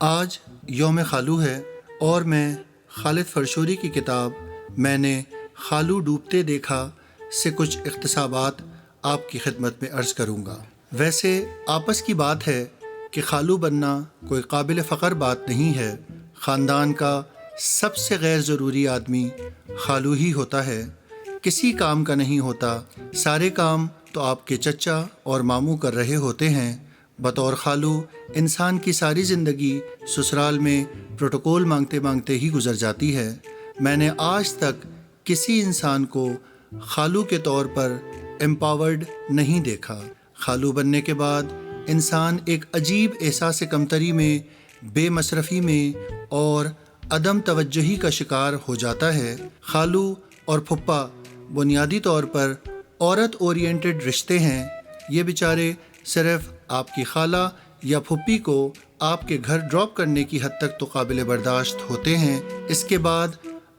آج یوم خالو ہے اور میں خالد فرشوری کی کتاب میں نے خالو ڈوبتے دیکھا سے کچھ اقتباسات آپ کی خدمت میں عرض کروں گا۔ ویسے آپس کی بات ہے کہ خالو بننا کوئی قابل فخر بات نہیں ہے۔ خاندان کا سب سے غیر ضروری آدمی خالو ہی ہوتا ہے، کسی کام کا نہیں ہوتا۔ سارے کام تو آپ کے چچا اور ماموں کر رہے ہوتے ہیں۔ بطور خالو انسان کی ساری زندگی سسرال میں پروٹوکول مانگتے مانگتے ہی گزر جاتی ہے۔ میں نے آج تک کسی انسان کو خالو کے طور پر امپاورڈ نہیں دیکھا۔ خالو بننے کے بعد انسان ایک عجیب احساس کمتری میں، بے مصرفی میں اور عدم توجہی کا شکار ہو جاتا ہے۔ خالو اور پھپھا بنیادی طور پر عورت اورینٹڈ رشتے ہیں۔ یہ بیچارے صرف آپ کی خالہ یا پھپھی کو آپ کے گھر ڈراپ کرنے کی حد تک تو قابل برداشت ہوتے ہیں، اس کے بعد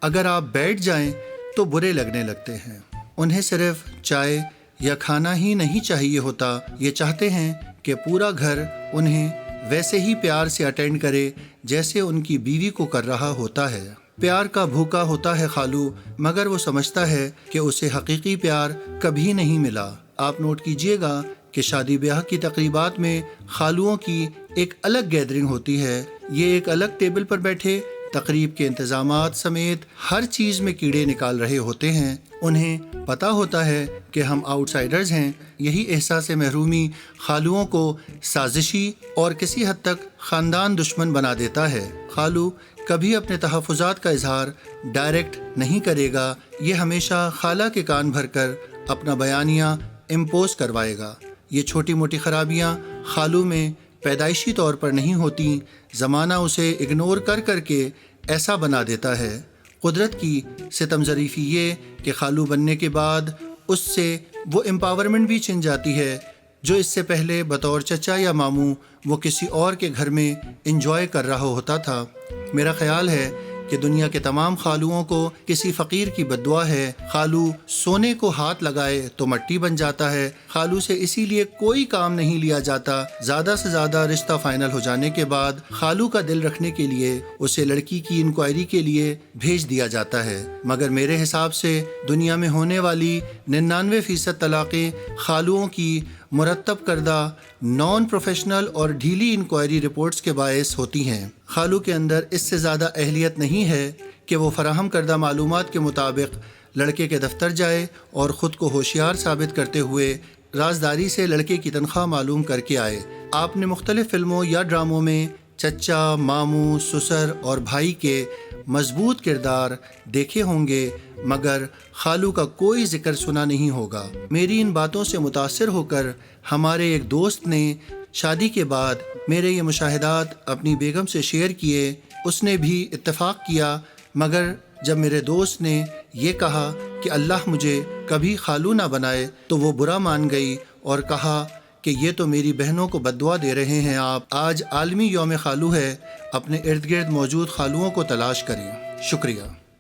اگر آپ بیٹھ جائیں تو برے لگنے لگتے ہیں۔ انہیں صرف چائے یا کھانا ہی نہیں چاہیے ہوتا، یہ چاہتے ہیں کہ پورا گھر انہیں ویسے ہی پیار سے اٹینڈ کرے جیسے ان کی بیوی کو کر رہا ہوتا ہے۔ پیار کا بھوکا ہوتا ہے خالو، مگر وہ سمجھتا ہے کہ اسے حقیقی پیار کبھی نہیں ملا۔ آپ نوٹ کیجئے گا کہ شادی بیاہ کی تقریبات میں خالوؤں کی ایک الگ گیدرنگ ہوتی ہے۔ یہ ایک الگ ٹیبل پر بیٹھے تقریب کے انتظامات سمیت ہر چیز میں کیڑے نکال رہے ہوتے ہیں۔ انہیں پتا ہوتا ہے کہ ہم آؤٹ سائیڈرز ہیں۔ یہی احساس محرومی خالوؤں کو سازشی اور کسی حد تک خاندان دشمن بنا دیتا ہے۔ خالو کبھی اپنے تحفظات کا اظہار ڈائریکٹ نہیں کرے گا، یہ ہمیشہ خالہ کے کان بھر کر اپنا بیانیہ امپوز کروائے گا۔ یہ چھوٹی موٹی خرابیاں خالو میں پیدائشی طور پر نہیں ہوتی، زمانہ اسے اگنور کر کر کے ایسا بنا دیتا ہے۔ قدرت کی ستم ظریفی یہ کہ خالو بننے کے بعد اس سے وہ امپاورمنٹ بھی چھن جاتی ہے جو اس سے پہلے بطور چچا یا ماموں وہ کسی اور کے گھر میں انجوائے کر رہا ہوتا تھا۔ میرا خیال ہے کہ دنیا کے تمام خالوؤں کو کسی فقیر کی بددعا ہے۔ خالو سونے کو ہاتھ لگائے تو مٹی بن جاتا ہے۔ خالو سے اسی لیے کوئی کام نہیں لیا جاتا۔ زیادہ سے زیادہ رشتہ فائنل ہو جانے کے بعد خالو کا دل رکھنے کے لیے اسے لڑکی کی انکوائری کے لیے بھیج دیا جاتا ہے، مگر میرے حساب سے دنیا میں ہونے والی 99% طلاقیں خالوؤں کی مرتب کردہ نان پروفیشنل اور ڈھیلی انکوائری رپورٹس کے باعث ہوتی ہیں۔ خالو کے اندر اس سے زیادہ اہلیت نہیں ہے کہ وہ فراہم کردہ معلومات کے مطابق لڑکے کے دفتر جائے اور خود کو ہوشیار ثابت کرتے ہوئے رازداری سے لڑکے کی تنخواہ معلوم کر کے آئے۔ آپ نے مختلف فلموں یا ڈراموں میں چچا، ماموں، سسر اور بھائی کے مضبوط کردار دیکھے ہوں گے، مگر خالو کا کوئی ذکر سنا نہیں ہوگا۔ میری ان باتوں سے متاثر ہو کر ہمارے ایک دوست نے شادی کے بعد میرے یہ مشاہدات اپنی بیگم سے شیئر کیے۔ اس نے بھی اتفاق کیا، مگر جب میرے دوست نے یہ کہا کہ اللہ مجھے کبھی خالو نہ بنائے تو وہ برا مان گئی اور کہا کہ یہ تو میری بہنوں کو بددعا دے رہے ہیں آپ۔ آج عالمی یوم خالو ہے، اپنے ارد گرد موجود خالوؤں کو تلاش کریں۔ شکریہ۔